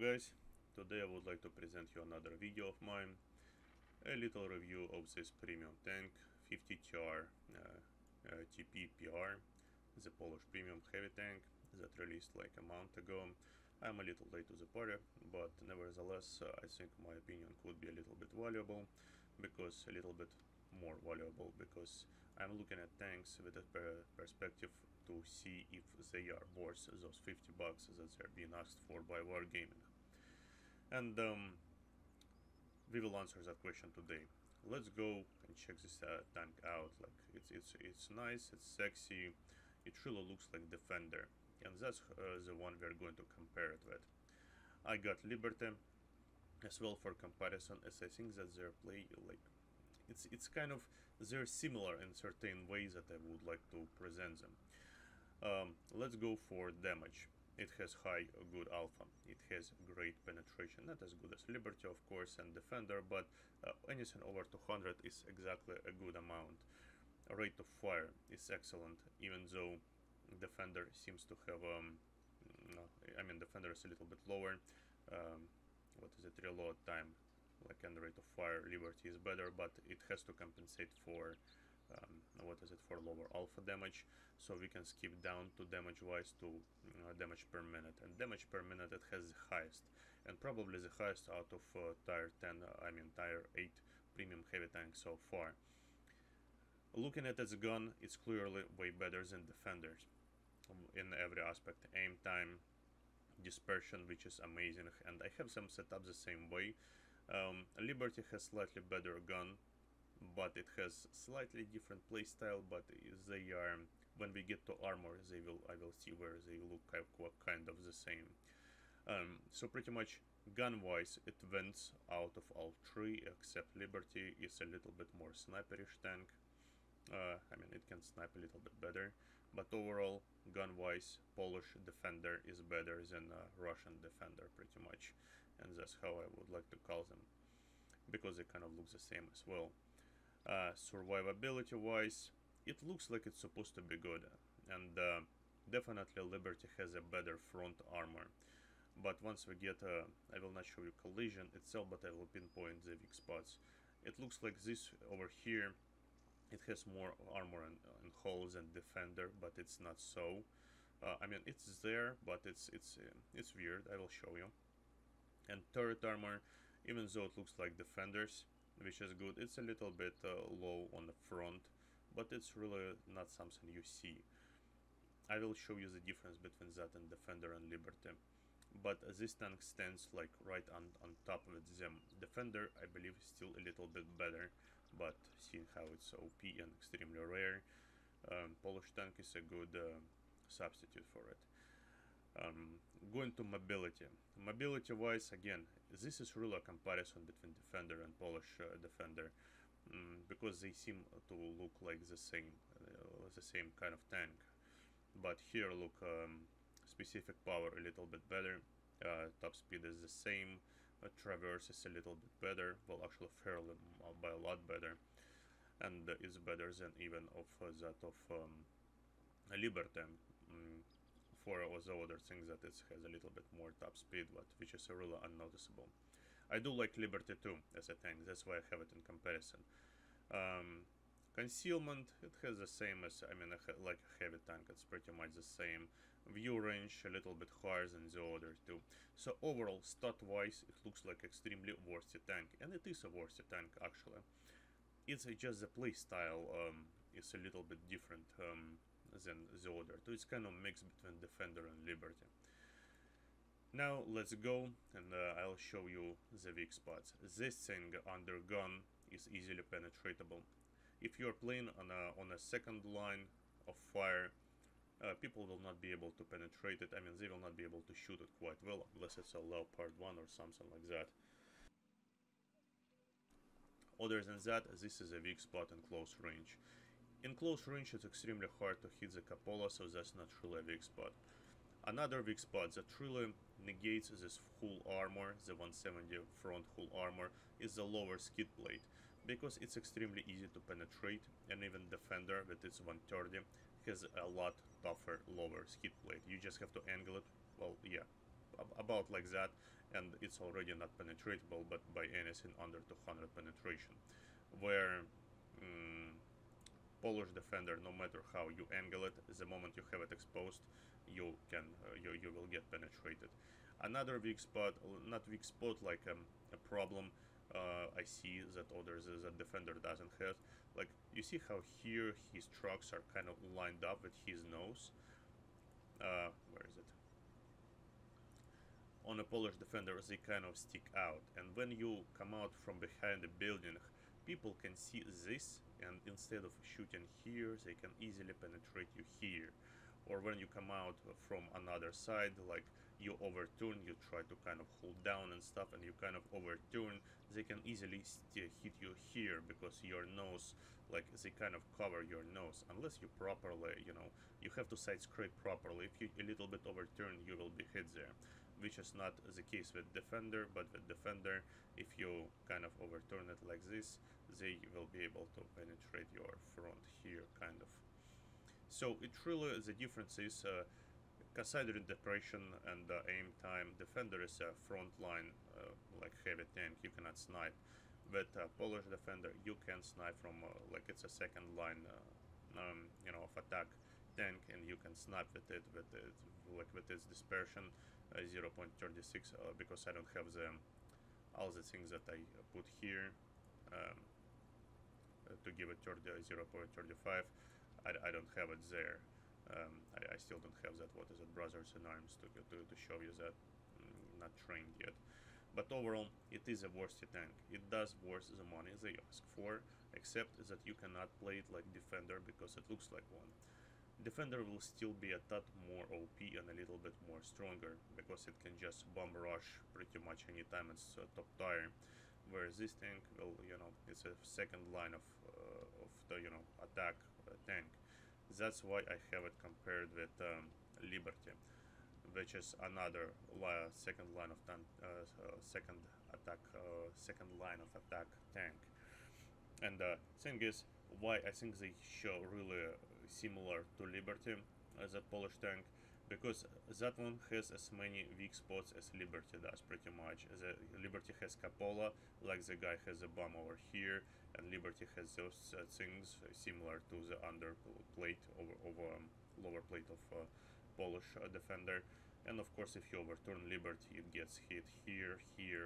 guys, today I would like to present you another video of mine, a little review of this premium tank 50TR TP PR, the Polish premium heavy tank that released like a month ago. I'm a little late to the party, but nevertheless I think my opinion could be a little bit valuable, because I'm looking at tanks with a perspective to see if they are worth those 50 bucks that they're being asked for by Wargaming. And we will answer that question today. Let's go and check this tank out. Like it's nice, it's sexy, it really looks like Defender, and that's the one we're going to compare it with. I got Liberty as well for comparison, as I think that their play, like, it's kind of, they're similar in certain ways that I would like to present them. Let's go for damage. It has high good alpha, it has great penetration, not as good as Liberty of course and Defender, but anything over 200 is exactly a good amount. Rate of fire is excellent, even though Defender seems to have Defender is a little bit lower. What is it, reload time, like, and rate of fire, Liberty is better, but it has to compensate for for lower alpha damage, so we can skip down to damage wise to damage per minute, and damage per minute it has the highest, and probably the highest out of tier 8 premium heavy tank so far. Looking at its gun, it's clearly way better than Defenders in every aspect. Aim time, dispersion, which is amazing, and I have them set up the same way. Liberty has slightly better gun, but it has slightly different playstyle, but they are, when we get to armor, I will see where they look kind of the same. So pretty much gun wise it wins out of all three, except Liberty is a little bit more sniperish tank. It can snipe a little bit better, but overall, gun-wise, Polish Defender is better than Russian Defender, pretty much, and that's how I would like to call them, because they kind of look the same as well. Survivability-wise, it looks like it's supposed to be good, and definitely Liberty has a better front armor. But once we get, I will not show you collision itself, but I will pinpoint the weak spots. It looks like this over here. It has more armor and holes than Defender, but it's not so. It's there, but it's weird. I will show you. And turret armor, even though it looks like Defenders, which is good, it's a little bit low on the front, but it's really not something you see. I will show you the difference between that and Defender and Liberty. But this tank stands like right on top of them. Defender, I believe, is still a little bit better, but seeing how it's OP and extremely rare, Polish tank is a good substitute for it. Going to mobility. Mobility wise, again, this is really a comparison between Defender and Polish Defender, because they seem to look like the same kind of tank. But here, look, specific power a little bit better, top speed is the same, traverse is a little bit better, well, actually fairly by a lot better, and is better than even of that of Liberty. For all the other things, that it has a little bit more top speed, but which is really unnoticeable. I do like Liberty too as a tank, that's why I have it in comparison. Concealment, it has the same as, like a heavy tank, it's pretty much the same. View range, a little bit higher than the other two. So overall, stat-wise, it looks like extremely worthy tank, and it is a worthy tank, actually. It's just the playstyle is a little bit different than the other two. It's kind of mixed between Defender and Liberty. Now let's go, and I'll show you the weak spots. This thing under gun is easily penetratable. If you're playing on a second line of fire, people will not be able to penetrate it. They will not be able to shoot it quite well, unless it's a Leopard 1 or something like that. Other than that, this is a weak spot in close range. In close range, it's extremely hard to hit the cupola, so that's not really a weak spot. Another weak spot that really negates this full armor, the 170 front full armor, is the lower skid plate, because it's extremely easy to penetrate, and even Defender with its 130 has a lot tougher lower skid plate. You just have to angle it, well, yeah, about like that, and it's already not penetratable but by anything under 200 penetration, where Polish defender, no matter how you angle it, the moment you have it exposed, you can you will get penetrated. Another weak spot, not weak spot, like a problem I see that others that defender doesn't have. Like, you see how here his trucks are kind of lined up with his nose. Where is it? On a Polish defender, they kind of stick out, and when you come out from behind the building, people can see this, and instead of shooting here, they can easily penetrate you here. Or when you come out from another side, like you overturn, you try to kind of hold down and stuff, and you kind of overturn, they can easily hit you here because your nose, like, they kind of cover your nose, unless you properly, you know, you have to side scrape properly. If you a little bit overturn, you will be hit there, which is not the case with defender. But with defender, if you kind of overturn it like this, they will be able to penetrate your front here, kind of. So it really, the difference is, considering depression and aim time, defender is a front line, like heavy tank, you cannot snipe. With Polish defender, you can snipe from, like, it's a second line, you know, of attack tank, and you can snipe with it, like with its dispersion 0.36, because I don't have the all the things that I put here to give it 0.35. I don't have it there. I still don't have that, what is it, Brothers in Arms, to show you that. Not trained yet. But overall, it is a worthy tank. It does worth the money they ask for, except that you cannot play it like Defender because it looks like one. Defender will still be a tad more OP and a little bit more stronger, because it can just bomb rush pretty much anytime it's top tier. Whereas this tank will, you know, it's a second line of the, you know, attack tank. That's why I have it compared with Liberty, which is another second line of second line of attack tank. And the thing is, why I think they show really similar to Liberty as a Polish tank, because that one has as many weak spots as Liberty does, pretty much. The Liberty has cupola, like the guy has a bomb over here, and Liberty has those things similar to the under plate over lower plate of Polish defender. And of course, if you overturn Liberty, it gets hit here,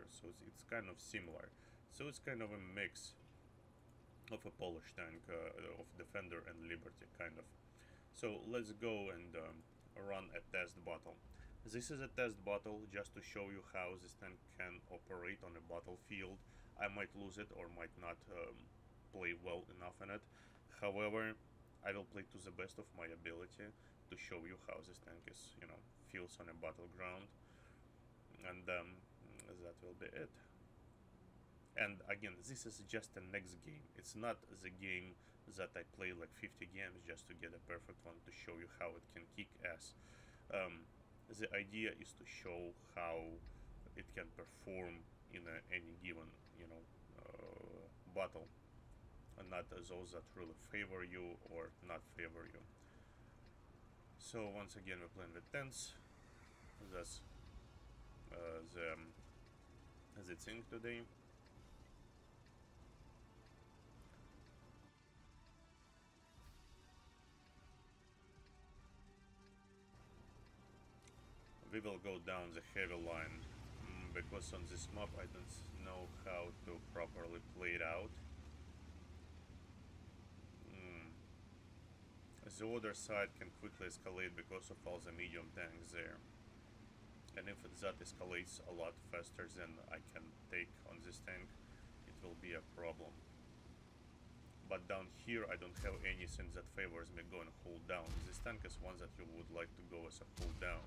so it's kind of similar. So it's kind of a mix of a Polish tank, of defender and Liberty, kind of. So let's go and run a test battle. This is a test battle just to show you how this tank can operate on a battlefield. I might lose it or might not play well enough in it. However, I will play to the best of my ability to show you how this tank is, you know, feels on a battleground, and that will be it. And again, this is just the next game. It's not the game that I play like 50 games just to get a perfect one to show you how it can kick ass. The idea is to show how it can perform in any given, you know, battle, and not those that really favor you or not favor you. So once again, we're playing with tens. That's the thing today. We will go down the heavy line, because on this map I don't know how to properly play it out. The other side can quickly escalate because of all the medium tanks there. And if that escalates a lot faster than I can take on this tank, it will be a problem. But down here I don't have anything that favors me going hold down. This tank is one that you would like to go as a hold down.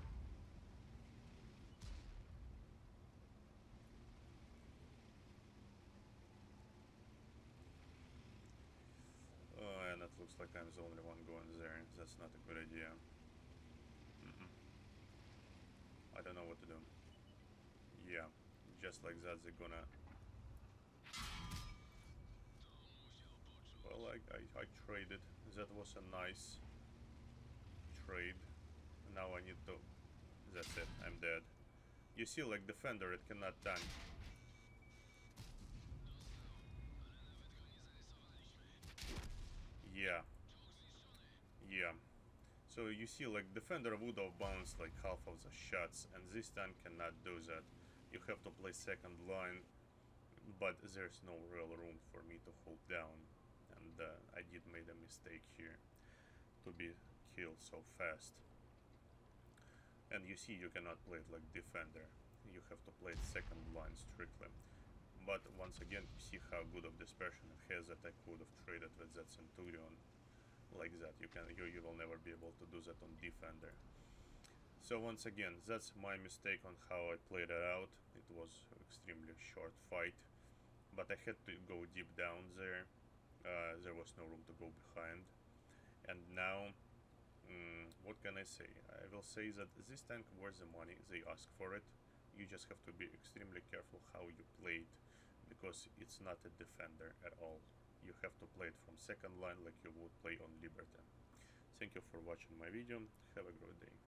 And it looks like I'm the only one going there. That's not a good idea. I don't know what to do. Yeah, just like that they're gonna... Well, I traded. That was a nice trade. Now I need to... That's it, I'm dead. You see, like defender, it cannot tank. Yeah. Yeah. So you see, like defender would have bounced like half of the shots, and this tank cannot do that. You have to play second line, but there's no real room for me to hold down, and I did made a mistake here to be killed so fast. And you see, you cannot play it like defender. You have to play it second line strictly. But once again, you see how good of dispersion it has that I could have traded with that Centurion like that. You will never be able to do that on defender. So once again, that's my mistake on how I played it out. It was extremely short fight, but I had to go deep down there. There was no room to go behind. And now, what can I say? I will say that this tank worth the money. They ask for it. You just have to be extremely careful how you play it, because it's not a defender at all. You have to play it from second line like you would play on Liberty. Thank you for watching my video. Have a great day.